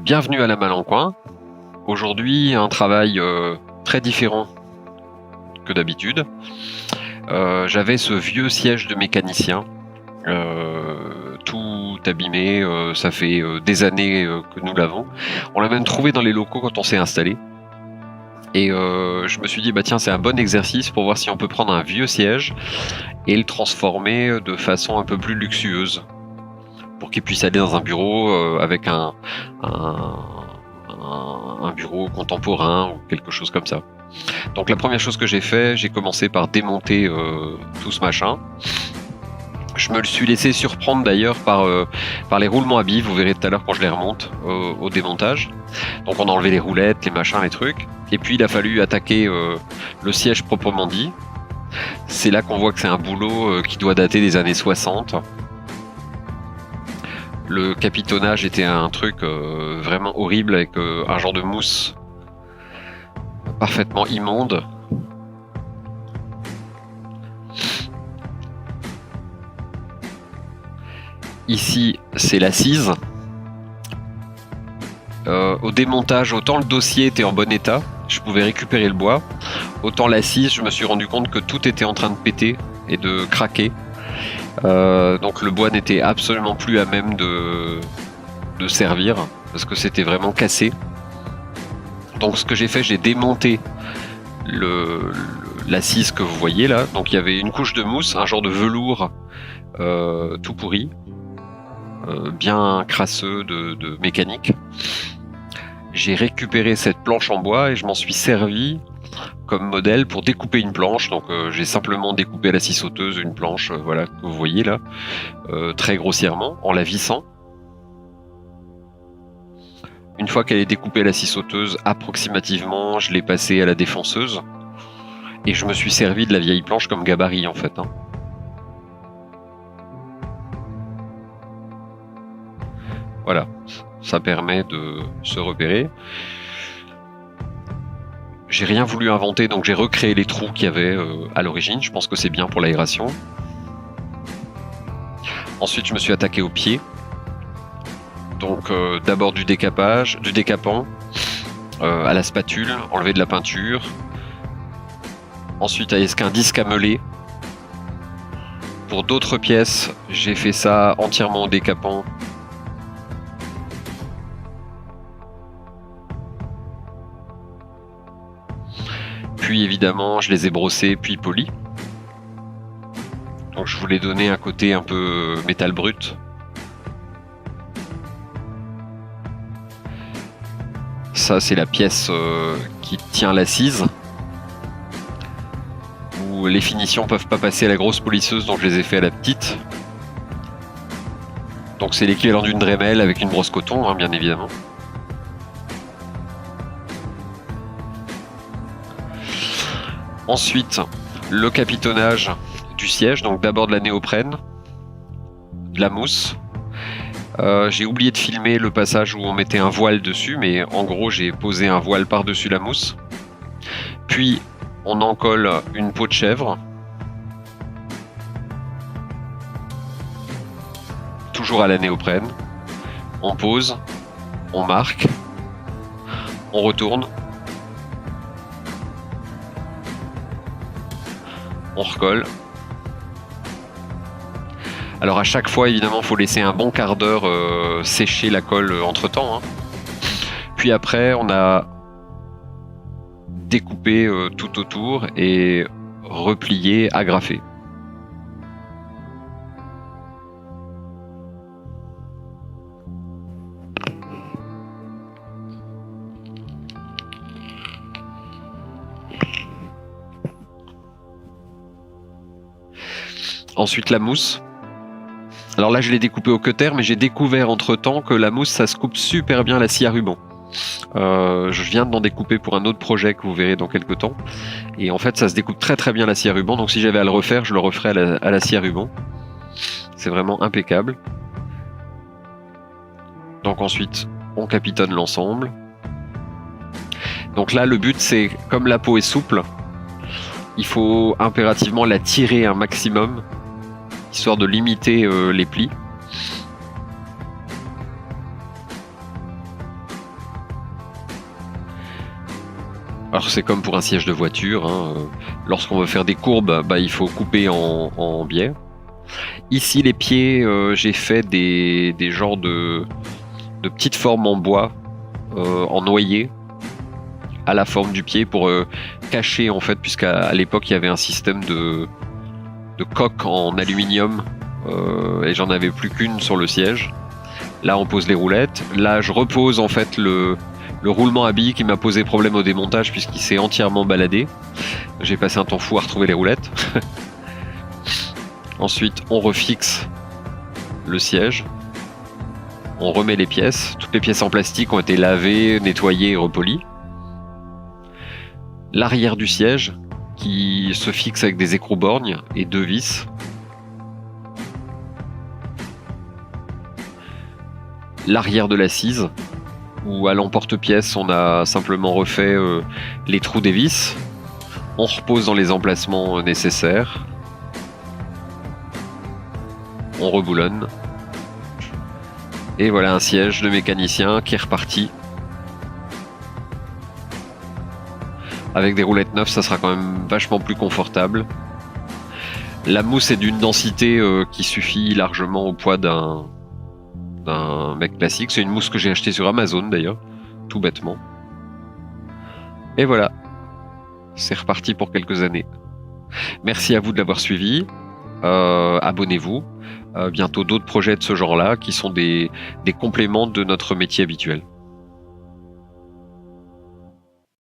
Bienvenue à la Malencoin. Aujourd'hui, un travail très différent que d'habitude. J'avais ce vieux siège de mécanicien, tout abîmé, ça fait des années que nous l'avons. On l'a même trouvé dans les locaux quand on s'est installé. Et je me suis dit, bah tiens, c'est un bon exercice pour voir si on peut prendre un vieux siège et le transformer de façon un peu plus luxueuse, pour qu'il puisse aller dans un bureau avec un bureau contemporain ou quelque chose comme ça. Donc la première chose que j'ai fait, j'ai commencé par démonter tout ce machin. Je me le suis laissé surprendre d'ailleurs par les roulements à billes, vous verrez tout à l'heure quand je les remonte au démontage. Donc on a enlevé les roulettes, les machins, les trucs. Et puis il a fallu attaquer le siège proprement dit. C'est là qu'on voit que c'est un boulot qui doit dater des années 60. Le capitonnage était un truc vraiment horrible avec un genre de mousse parfaitement immonde. Ici, c'est l'assise. Au démontage, autant le dossier était en bon état, je pouvais récupérer le bois, autant l'assise, je me suis rendu compte que tout était en train de péter et de craquer. Donc le bois n'était absolument plus à même de servir parce que c'était vraiment cassé. Donc ce que j'ai fait, j'ai démonté l'assise que vous voyez là. Donc il y avait une couche de mousse, un genre de velours tout pourri, bien crasseux de mécanique. J'ai récupéré cette planche en bois et je m'en suis servi comme modèle pour découper une planche. Donc j'ai simplement découpé à la scie sauteuse une planche voilà, que vous voyez là, très grossièrement, en la vissant. Une fois qu'elle est découpée à la scie sauteuse, approximativement, je l'ai passée à la défonceuse. Et je me suis servi de la vieille planche comme gabarit en fait. Voilà, ça permet de se repérer. J'ai rien voulu inventer, donc j'ai recréé les trous qu'il y avait à l'origine. Je pense que c'est bien pour l'aération. Ensuite, je me suis attaqué aux pieds. Donc d'abord du décapant, à la spatule, enlever de la peinture. Ensuite, avec un disque à meuler. Pour d'autres pièces, j'ai fait ça entièrement au décapant. Puis évidemment, je les ai brossés puis polis. Donc je voulais donner un côté un peu métal brut. Ça, c'est la pièce qui tient l'assise, où les finitions peuvent pas passer à la grosse polisseuse, donc je les ai fait à la petite. Donc c'est l'équivalent d'une Dremel avec une brosse coton, bien évidemment. Ensuite, le capitonnage du siège, donc d'abord de la néoprène, de la mousse. J'ai oublié de filmer le passage où on mettait un voile dessus, mais en gros j'ai posé un voile par-dessus la mousse. Puis on en colle une peau de chèvre. Toujours à la néoprène. On pose, on marque, on retourne. On recolle. Alors à chaque fois, évidemment, il faut laisser un bon quart d'heure sécher la colle entre temps. Puis après, on a découpé tout autour et replié, agrafé. Ensuite, la mousse. Alors là, je l'ai découpé au cutter, mais j'ai découvert entre-temps que la mousse, ça se coupe super bien la scie à ruban. Je viens d'en découper pour un autre projet que vous verrez dans quelques temps. Et en fait, ça se découpe très très bien la scie à ruban. Donc si j'avais à le refaire, je le referais à la scie à ruban. C'est vraiment impeccable. Donc ensuite, on capitonne l'ensemble. Donc là, le but, c'est, comme la peau est souple, il faut impérativement la tirer un maximum, histoire de limiter les plis. Alors c'est comme pour un siège de voiture, hein, lorsqu'on veut faire des courbes, il faut couper en biais. Ici les pieds, j'ai fait des genres de petites formes en bois, en noyer, à la forme du pied pour cacher en fait, puisqu'à l'époque il y avait un système de coque en aluminium et j'en avais plus qu'une sur le siège. Là on pose les roulettes, là je repose en fait le roulement à billes qui m'a posé problème au démontage puisqu'il s'est entièrement baladé. J'ai passé un temps fou à retrouver les roulettes. Ensuite on refixe le siège, on remet les pièces, toutes les pièces en plastique ont été lavées, nettoyées et repolies. L'arrière du siège qui se fixe avec des écrous-borgnes et 2 vis. L'arrière de l'assise, où à l'emporte-pièce on a simplement refait les trous des vis. On repose dans les emplacements nécessaires. On reboulonne. Et voilà un siège de mécanicien qui est reparti. Avec des roulettes neuves, ça sera quand même vachement plus confortable. La mousse est d'une densité qui suffit largement au poids d'un mec classique. C'est une mousse que j'ai achetée sur Amazon d'ailleurs, tout bêtement. Et voilà, c'est reparti pour quelques années. Merci à vous de l'avoir suivi. Abonnez-vous. Bientôt d'autres projets de ce genre-là qui sont des compléments de notre métier habituel.